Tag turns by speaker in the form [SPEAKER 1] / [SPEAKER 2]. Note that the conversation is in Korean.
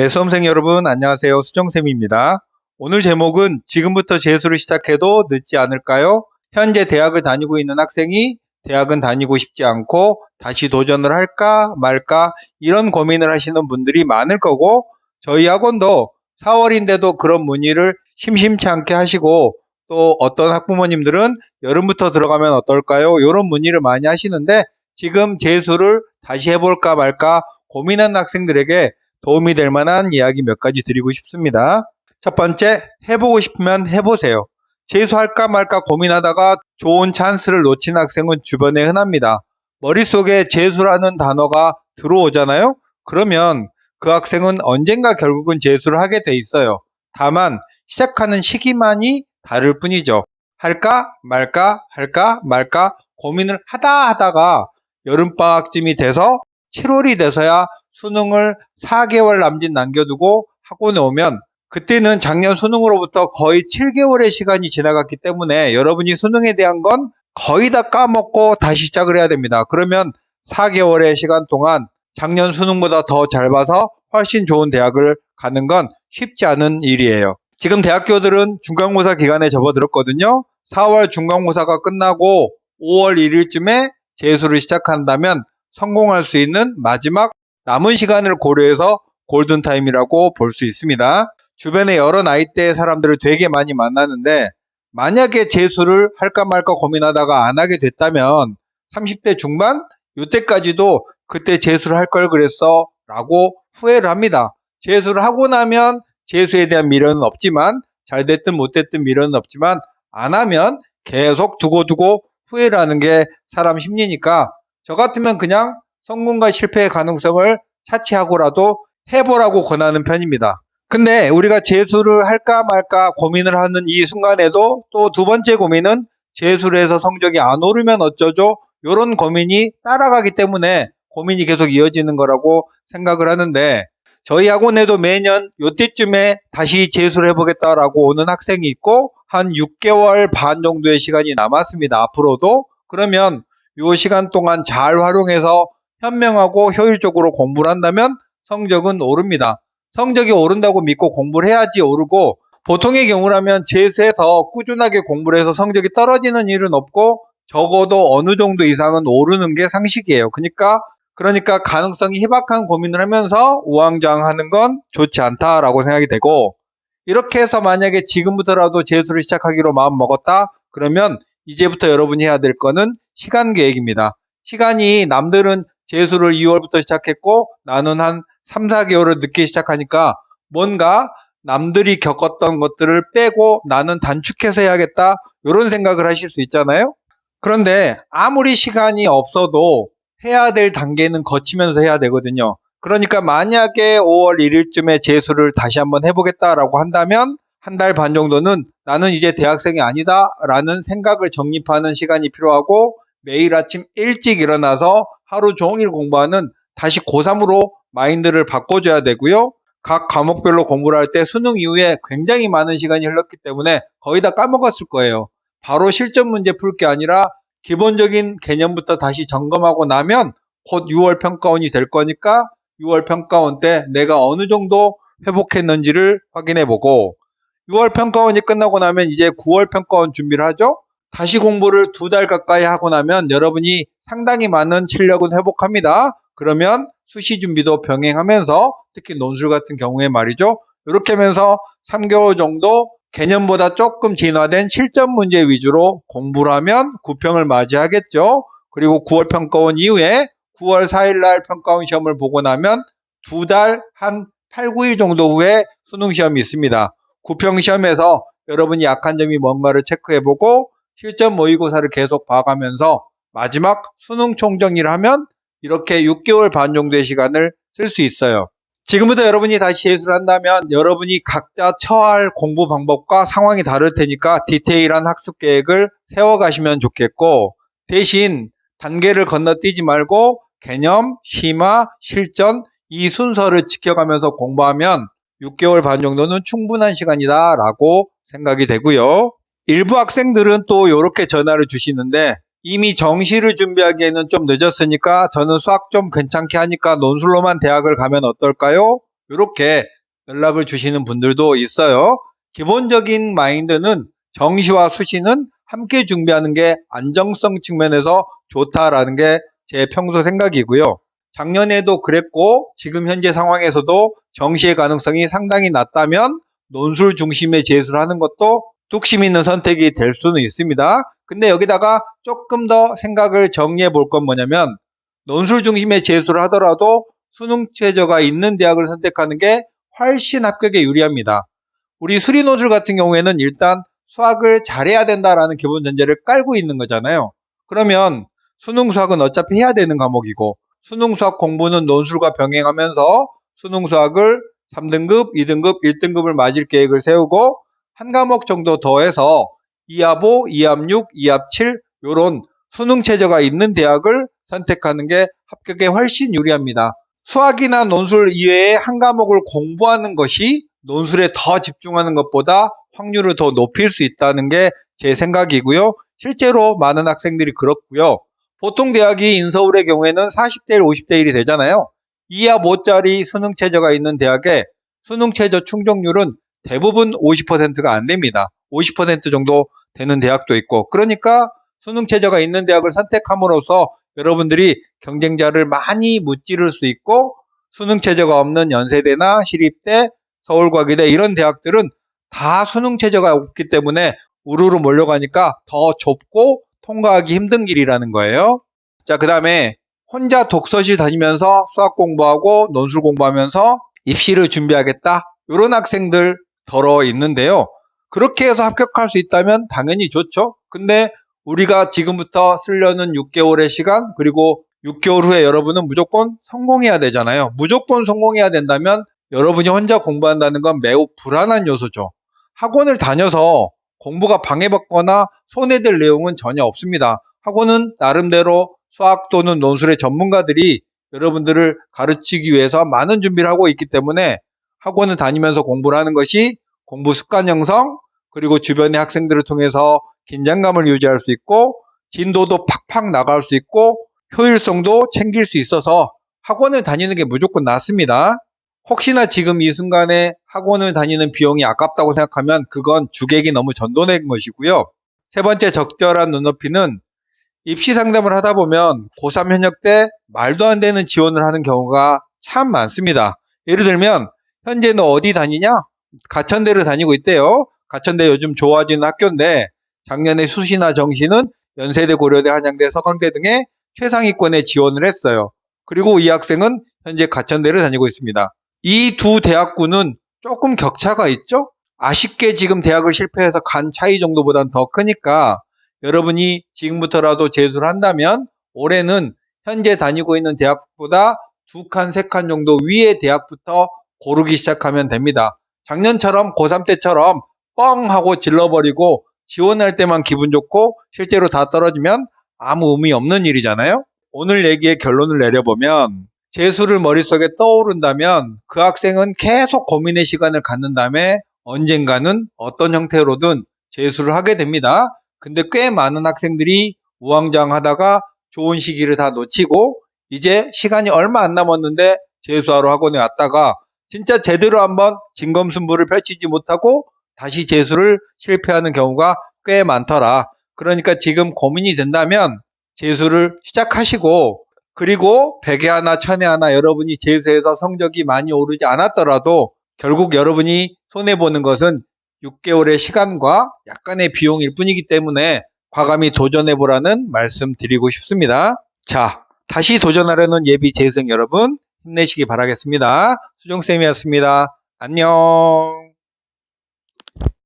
[SPEAKER 1] 네, 수험생 여러분 안녕하세요. 수정쌤입니다. 오늘 제목은 지금부터 재수를 시작해도 늦지 않을까요? 현재 대학을 다니고 있는 학생이 대학은 다니고 싶지 않고 다시 도전을 할까 말까 이런 고민을 하시는 분들이 많을 거고, 저희 학원도 4월인데도 그런 문의를 심심치 않게 하시고, 또 어떤 학부모님들은 여름부터 들어가면 어떨까요? 이런 문의를 많이 하시는데, 지금 재수를 다시 해볼까 말까 고민하는 학생들에게 도움이 될 만한 이야기 몇 가지 드리고 싶습니다. 첫 번째, 해보고 싶으면 해보세요. 재수할까 말까 고민하다가 좋은 찬스를 놓친 학생은 주변에 흔합니다. 머릿속에 재수라는 단어가 들어오잖아요? 그러면 그 학생은 언젠가 결국은 재수를 하게 돼 있어요. 다만 시작하는 시기만이 다를 뿐이죠. 할까 말까 고민을 하다가 여름방학쯤이 돼서 7월이 돼서야 수능을 4개월 남짓 남겨두고 학원에 오면, 그때는 작년 수능으로부터 거의 7개월의 시간이 지나갔기 때문에 여러분이 수능에 대한 건 거의 다 까먹고 다시 시작을 해야 됩니다. 그러면 4개월의 시간 동안 작년 수능보다 더 잘 봐서 훨씬 좋은 대학을 가는 건 쉽지 않은 일이에요. 지금 대학교들은 중간고사 기간에 접어들었거든요. 4월 중간고사가 끝나고 5월 1일쯤에 재수를 시작한다면 성공할 수 있는 마지막 남은 시간을 고려해서 골든타임이라고 볼 수 있습니다. 주변에 여러 나이대의 사람들을 되게 많이 만나는데, 만약에 재수를 할까 말까 고민하다가 안 하게 됐다면 30대 중반? 이때까지도 그때 재수를 할 걸 그랬어 라고 후회를 합니다. 재수를 하고 나면 재수에 대한 미련은 없지만, 잘 됐든 못 됐든 미련은 없지만, 안 하면 계속 두고 후회를 하는 게 사람 심리니까, 저 같으면 그냥 성공과 실패의 가능성을 차치하고라도 해보라고 권하는 편입니다. 근데 우리가 재수를 할까 말까 고민을 하는 이 순간에도 또 두 번째 고민은 재수를 해서 성적이 안 오르면 어쩌죠? 이런 고민이 따라가기 때문에 고민이 계속 이어지는 거라고 생각을 하는데, 저희 학원에도 매년 이때쯤에 다시 재수를 해보겠다라고 오는 학생이 있고, 한 6개월 반 정도의 시간이 남았습니다. 앞으로도. 그러면 이 시간 동안 잘 활용해서 현명하고 효율적으로 공부를 한다면 성적은 오릅니다. 성적이 오른다고 믿고 공부를 해야지 오르고, 보통의 경우라면 재수해서 꾸준하게 공부를 해서 성적이 떨어지는 일은 없고 적어도 어느 정도 이상은 오르는 게 상식이에요. 그러니까 가능성이 희박한 고민을 하면서 우왕좌왕하는 건 좋지 않다라고 생각이 되고, 이렇게 해서 만약에 지금부터라도 재수를 시작하기로 마음 먹었다 그러면 이제부터 여러분이 해야 될 거는 시간 계획입니다. 시간이, 남들은 재수를 2월부터 시작했고 나는 한 3, 4개월을 늦게 시작하니까 뭔가 남들이 겪었던 것들을 빼고 나는 단축해서 해야겠다, 이런 생각을 하실 수 있잖아요. 그런데 아무리 시간이 없어도 해야 될 단계는 거치면서 해야 되거든요. 그러니까 만약에 5월 1일쯤에 재수를 다시 한번 해보겠다라고 한다면 한 달 반 정도는 나는 이제 대학생이 아니다 라는 생각을 정립하는 시간이 필요하고, 매일 아침 일찍 일어나서 하루 종일 공부하는, 다시 고3으로 마인드를 바꿔줘야 되고요. 각 과목별로 공부를 할 때 수능 이후에 굉장히 많은 시간이 흘렀기 때문에 거의 다 까먹었을 거예요. 바로 실전 문제 풀 게 아니라 기본적인 개념부터 다시 점검하고 나면 곧 6월 평가원이 될 거니까 6월 평가원 때 내가 어느 정도 회복했는지를 확인해보고, 6월 평가원이 끝나고 나면 이제 9월 평가원 준비를 하죠. 다시 공부를 2달 가까이 하고 나면 여러분이 상당히 많은 실력은 회복합니다. 그러면 수시 준비도 병행하면서, 특히 논술 같은 경우에 말이죠, 이렇게 하면서 3개월 정도 개념보다 조금 진화된 실전 문제 위주로 공부를 하면 9평을 맞이하겠죠. 그리고 9월 평가원 이후에 9월 4일날 평가원 시험을 보고 나면 2달, 한 8, 9일 정도 후에 수능 시험이 있습니다. 9평 시험에서 여러분이 약한 점이 뭔가를 체크해보고 실전 모의고사를 계속 봐가면서 마지막 수능 총정리를 하면 이렇게 6개월 반 정도의 시간을 쓸 수 있어요. 지금부터 여러분이 다시 재수를 한다면 여러분이 각자 처할 공부 방법과 상황이 다를 테니까 디테일한 학습 계획을 세워가시면 좋겠고, 대신 단계를 건너뛰지 말고 개념, 심화, 실전 이 순서를 지켜가면서 공부하면 6개월 반 정도는 충분한 시간이다 라고 생각이 되고요. 일부 학생들은 또 이렇게 전화를 주시는데, 이미 정시를 준비하기에는 좀 늦었으니까 저는 수학 좀 괜찮게 하니까 논술로만 대학을 가면 어떨까요? 이렇게 연락을 주시는 분들도 있어요. 기본적인 마인드는 정시와 수시는 함께 준비하는 게 안정성 측면에서 좋다라는 게 제 평소 생각이고요. 작년에도 그랬고 지금 현재 상황에서도 정시의 가능성이 상당히 낮다면 논술 중심의 재수를 하는 것도 뚝심 있는 선택이 될 수는 있습니다. 근데 여기다가 조금 더 생각을 정리해 볼 건 뭐냐면 논술 중심의 재수를 하더라도 수능 최저가 있는 대학을 선택하는 게 훨씬 합격에 유리합니다. 우리 수리논술 같은 경우에는 일단 수학을 잘해야 된다라는 기본 전제를 깔고 있는 거잖아요. 그러면 수능 수학은 어차피 해야 되는 과목이고 수능 수학 공부는 논술과 병행하면서 수능 수학을 3등급, 2등급, 1등급을 맞을 계획을 세우고 한 과목 정도 더해서 2합 5, 2합 6, 2합 7 이런 수능 최저가 있는 대학을 선택하는 게 합격에 훨씬 유리합니다. 수학이나 논술 이외에 한 과목을 공부하는 것이 논술에 더 집중하는 것보다 확률을 더 높일 수 있다는 게 제 생각이고요. 실제로 많은 학생들이 그렇고요. 보통 대학이 인서울의 경우에는 40대 1, 50대 1이 되잖아요. 2합 5짜리 수능 최저가 있는 대학에 수능 최저 충족률은 대부분 50%가 안 됩니다. 50% 정도 되는 대학도 있고, 그러니까 수능 최저가 있는 대학을 선택함으로써 여러분들이 경쟁자를 많이 무찌를 수 있고 수능 최저가 없는 연세대나 시립대, 서울과기대 이런 대학들은 다 수능 최저가 없기 때문에 우르르 몰려가니까 더 좁고 통과하기 힘든 길이라는 거예요. 자, 그 다음에 혼자 독서실 다니면서 수학 공부하고 논술 공부하면서 입시를 준비하겠다 이런 학생들 더러 있는데요. 그렇게 해서 합격할 수 있다면 당연히 좋죠. 근데 우리가 지금부터 쓰려는 6개월의 시간 그리고 6개월 후에 여러분은 무조건 성공해야 되잖아요. 무조건 성공해야 된다면 여러분이 혼자 공부한다는 건 매우 불안한 요소죠. 학원을 다녀서 공부가 방해받거나 손해될 내용은 전혀 없습니다. 학원은 나름대로 수학 또는 논술의 전문가들이 여러분들을 가르치기 위해서 많은 준비를 하고 있기 때문에 학원을 다니면서 공부를 하는 것이 공부 습관 형성 그리고 주변의 학생들을 통해서 긴장감을 유지할 수 있고 진도도 팍팍 나갈 수 있고 효율성도 챙길 수 있어서 학원을 다니는 게 무조건 낫습니다. 혹시나 지금 이 순간에 학원을 다니는 비용이 아깝다고 생각하면 그건 주객이 너무 전도된 것이고요. 세 번째 적절한 눈높이는 입시 상담을 하다 보면 고3 현역 때 말도 안 되는 지원을 하는 경우가 참 많습니다. 예를 들면 현재 너 어디 다니냐? 가천대를 다니고 있대요. 가천대 요즘 좋아지는 학교인데 작년에 수시나 정시는 연세대, 고려대, 한양대, 서강대 등의 최상위권에 지원을 했어요. 그리고 이 학생은 현재 가천대를 다니고 있습니다. 이 두 대학군은 조금 격차가 있죠? 아쉽게 지금 대학을 실패해서 간 차이 정도보다는 더 크니까 여러분이 지금부터라도 재수를 한다면 올해는 현재 다니고 있는 대학보다 2칸, 3칸 정도 위의 대학부터 고르기 시작하면 됩니다. 작년처럼 고3 때처럼 뻥 하고 질러버리고 지원할 때만 기분 좋고 실제로 다 떨어지면 아무 의미 없는 일이잖아요. 오늘 얘기의 결론을 내려보면 재수를 머릿속에 떠오른다면 그 학생은 계속 고민의 시간을 갖는 다음에 언젠가는 어떤 형태로든 재수를 하게 됩니다. 근데 꽤 많은 학생들이 우왕좌왕하다가 좋은 시기를 다 놓치고 이제 시간이 얼마 안 남았는데 재수하러 학원에 왔다가 진짜 제대로 한번 진검승부를 펼치지 못하고 다시 재수를 실패하는 경우가 꽤 많더라. 그러니까 지금 고민이 된다면 재수를 시작하시고 그리고 100회 하나 1000회 하나 여러분이 재수해서 성적이 많이 오르지 않았더라도 결국 여러분이 손해보는 것은 6개월의 시간과 약간의 비용일 뿐이기 때문에 과감히 도전해보라는 말씀 드리고 싶습니다. 자, 다시 도전하려는 예비 재수생 여러분 힘내시기 바라겠습니다. 수정쌤이었습니다. 안녕.